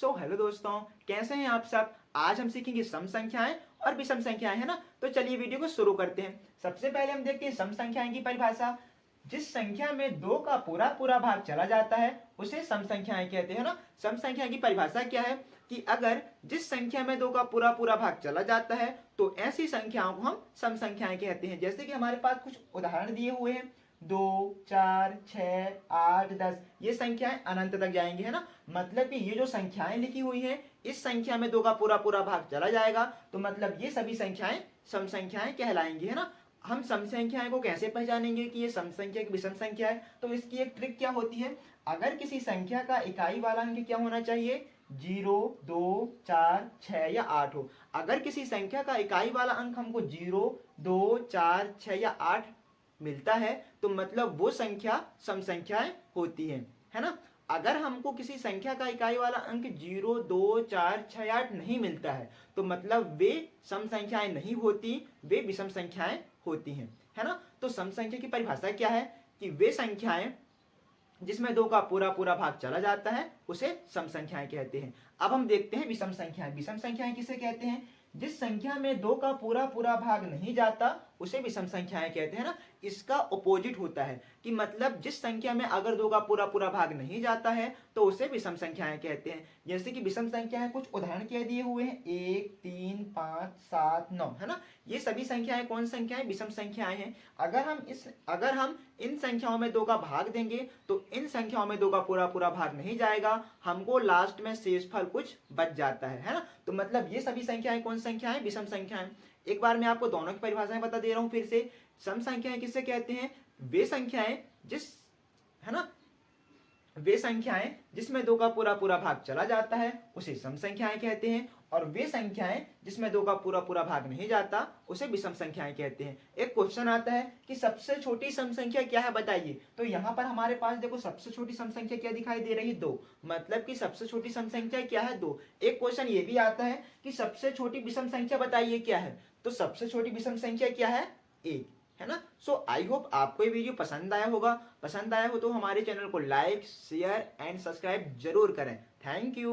Hello दोस्तों, कैसे हैं आप सब। आज हम सीखेंगे सम संख्याएं और विषम संख्याएं, है ना। तो चलिए वीडियो को शुरू करते हैं। सबसे पहले हम देखते हैं सम संख्याएं की परिभाषा। जिस संख्या में दो का पूरा पूरा भाग चला जाता है उसे सम संख्याएं कहते हैं ना। सम संख्या की परिभाषा क्या है कि अगर जिस संख्या में दो का पूरा पूरा भाग चला जाता है तो ऐसी संख्याओं को हम सम संख्याएं कहते हैं। जैसे कि हमारे पास कुछ उदाहरण दिए हुए हैं, 2, 4, 6, 8, 10, ये संख्याएं अनंत तक जाएंगी, है ना। मतलब कि ये जो संख्याएं लिखी हुई हैं, इस संख्या में दो का पूरा पूरा भाग चला जाएगा तो मतलब ये सभी संख्याएं सम संख्याएं कहलाएंगी, है ना। हम सम संख्याएं को कैसे पहचानेंगे कि ये सम संख्या की विषम संख्या है, तो इसकी एक ट्रिक क्या होती है। अगर किसी संख्या का इकाई वाला अंक क्या होना चाहिए, 0, 2, 4, 6 या 8 हो। अगर किसी संख्या का इकाई वाला अंक हमको 0, 2, 4, 6 या 8 मिलता है तो मतलब वो संख्या सम संख्याएं होती है ना। अगर हमको किसी संख्या का इकाई वाला अंक 0, 2, 4, 6, 8 नहीं मिलता है तो मतलब वे सम संख्याएं नहीं होती, वे विषम संख्याएं होती हैं, है ना। तो सम संख्या की परिभाषा क्या है कि वे संख्याएं जिसमें दो का पूरा पूरा भाग चला जाता है उसे सम संख्याएं कहते हैं। अब हम देखते हैं विषम संख्याएं। विषम संख्याएं किसे कहते हैं, जिस संख्या में दो का पूरा पूरा भाग नहीं जाता उसे विषम संख्याएं कहते हैं ना। इसका ऑपोजिट होता है कि मतलब जिस संख्या में अगर दो का पूरा पूरा भाग नहीं जाता है तो उसे विषम संख्याएं कहते हैं। जैसे कि विषम संख्याएं कुछ उदाहरण क्या दिए हुए हैं, 1, 3, 5, 7, 9, है ना। ये सभी संख्याएं कौन संख्याएं, विषम संख्याएं हैं। अगर हम इन संख्याओं में दो का भाग देंगे तो इन संख्याओं में दो का पूरा पूरा भाग नहीं जाएगा, हमको लास्ट में शेषफल कुछ बच जाता है ना। तो मतलब ये सभी संख्याएं कौन संख्याएं, विषम संख्याएं। एक बार मैं आपको दोनों की परिभाषाएं बता दे रहा हूं फिर से। सम संख्याएं किससे कहते हैं, वे संख्याएं वे संख्याएं जिसमें दो का पूरा पूरा भाग चला जाता है उसे सम संख्याएं कहते हैं, और वे संख्याएं जिसमें दो का पूरा पूरा भाग नहीं जाता उसे विषम संख्याएं कहते हैं। एक क्वेश्चन आता है कि सबसे छोटी सम संख्या क्या है बताइए। तो यहाँ पर हमारे पास देखो सबसे छोटी सम संख्या क्या दिखाई दे रही है, 2। मतलब कि सबसे छोटी सम संख्या क्या है, 2। एक क्वेश्चन ये भी आता है कि सबसे छोटी विषम संख्या बताइए क्या है। तो सबसे छोटी विषम संख्या क्या है, 1, है ना। सो आई होप आपको ये वीडियो पसंद आया होगा। पसंद आया हो तो हमारे चैनल को लाइक, शेयर एंड सब्सक्राइब जरूर करें। Thank you.